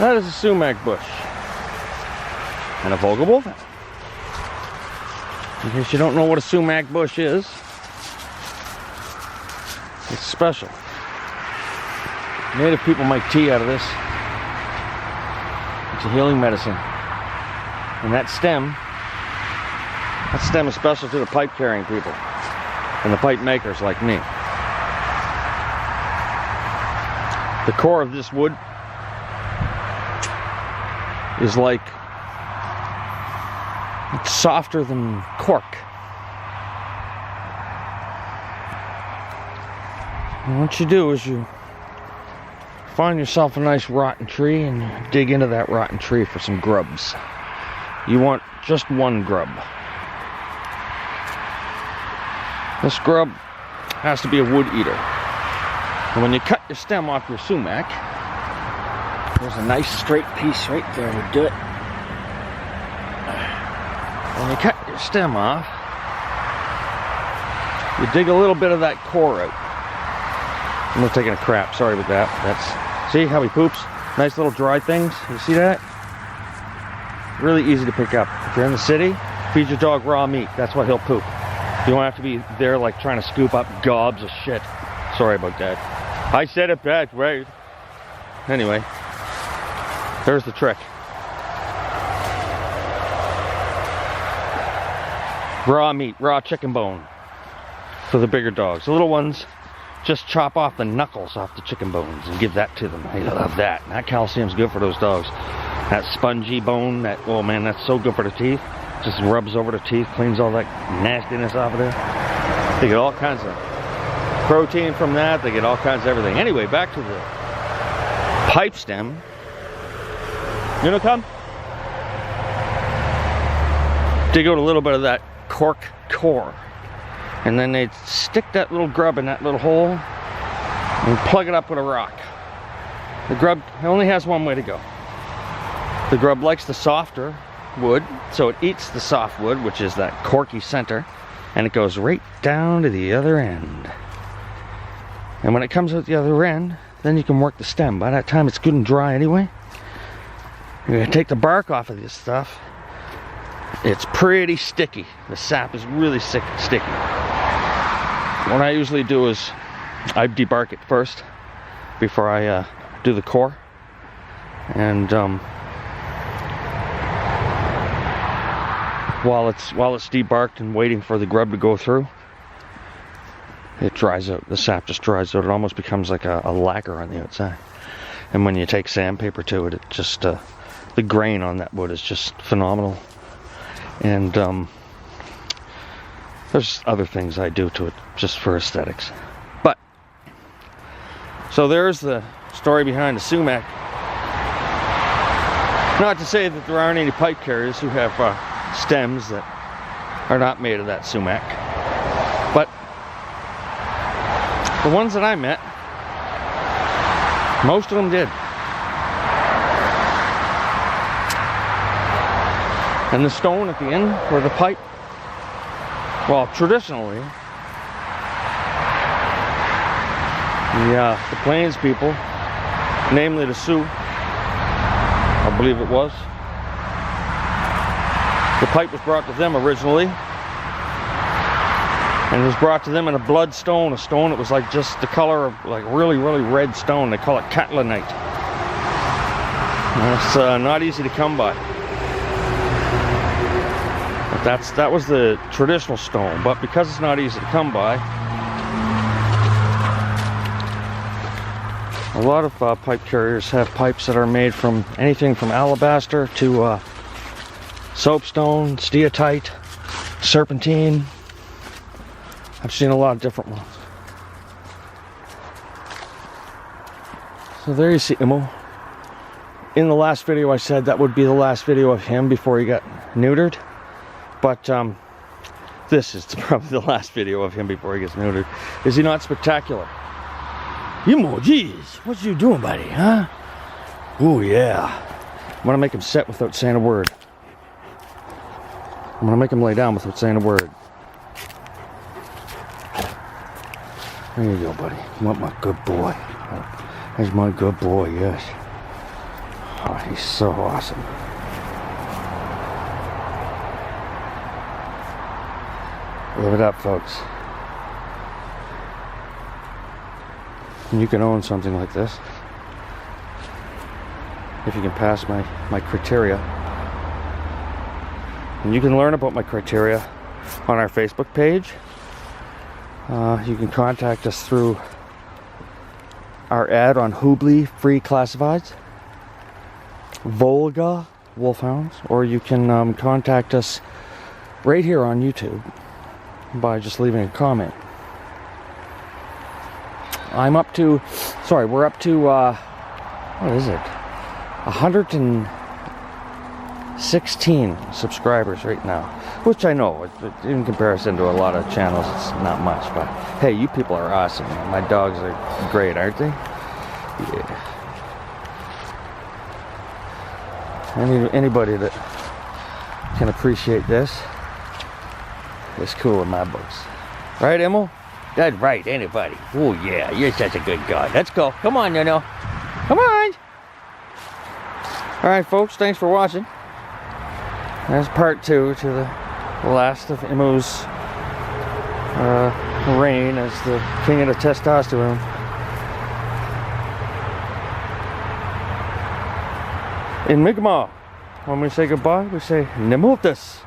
That is a sumac bush. And a Volga Wolfhound. In case you don't know what a sumac bush is, it's special. Native people make tea out of this. It's a healing medicine. And that stem is special to the pipe carrying people and the pipe makers like me. The core of this wood is like, it's softer than cork. And what you do is you find yourself a nice rotten tree and you dig into that rotten tree for some grubs. You want just one grub. This grub has to be a wood eater. And when you cut your stem off your sumac, there's a nice straight piece right there to do it. When you cut your stem off, you dig a little bit of that core out. I'm not taking a crap, sorry about that. See how he poops? Nice little dry things. You see that? Really easy to pick up. If you're in the city, feed your dog raw meat. That's what he'll poop. You don't have to be there like trying to scoop up gobs of shit. Sorry about that. I said it back, right? Anyway, there's the trick. Raw meat, raw chicken bone for the bigger dogs. The little ones, just chop off the knuckles off the chicken bones and give that to them. They love that. That calcium's good for those dogs. That spongy bone, oh man, that's so good for the teeth. Just rubs over the teeth, cleans all that nastiness off of there. They get all kinds of protein from that. They get all kinds of everything. Anyway, back to the pipe stem. You know, come? Dig out a little bit of that cork core. And then they stick that little grub in that little hole and plug it up with a rock. The grub only has one way to go. The grub likes the softer wood, so it eats the soft wood, which is that corky center, and it goes right down to the other end. And when it comes out the other end, then you can work the stem. By that time it's good and dry anyway. You're going to take the bark off of this stuff. It's pretty sticky. The sap is really sticky. What I usually do is I debark it first before I do the core. And while it's debarked and waiting for the grub to go through, it dries out. The sap just dries out. It almost becomes like a lacquer on the outside. And when you take sandpaper to it, it just the grain on that wood is just phenomenal. And there's other things I do to it just for aesthetics. But so there's the story behind the sumac. Not to say that there aren't any pipe carriers who have stems that are not made of that sumac, but the ones that I met, most of them did. And the stone at the end where the pipe, well, traditionally the Plains people, namely the Sioux, I believe it was, the pipe was brought to them originally, and it was brought to them in a blood stone, a stone that was like just the color of like really, really red stone. They call it catlinite. And it's not easy to come by. But that was the traditional stone, but because it's not easy to come by, a lot of pipe carriers have pipes that are made from anything from alabaster to soapstone, steatite, serpentine. I've seen a lot of different ones. So there you see Imo. In the last video I said that would be the last video of him before he got neutered. But this is probably the last video of him before he gets neutered. Is he not spectacular? Imo, geez, what you doing, buddy, huh? Oh yeah. I'm gonna make him sit without saying a word. I'm gonna make him lay down without saying a word. There you go, buddy. You want my good boy? There's my good boy, yes. Oh, he's so awesome. Live it up, folks. And you can own something like this if you can pass my criteria. And you can learn about my criteria on our Facebook page. You can contact us through our ad on Hoobly Free Classifieds, Volga Wolfhounds, or you can contact us right here on YouTube by just leaving a comment. We're up to, what is it? 116 subscribers right now, which I know, in comparison to a lot of channels, it's not much, but hey, you people are awesome. My dogs are great, aren't they? Yeah. Anybody that can appreciate this is cool in my books. Right, Emil? That's right, anybody. Oh yeah, you're such a good guy. Let's go. Come on, Come on! Alright, folks, thanks for watching. That's part 2 to the last of Emil's reign as the king of the testosterone. In Mi'kmaq, when we say goodbye, we say Nemotas.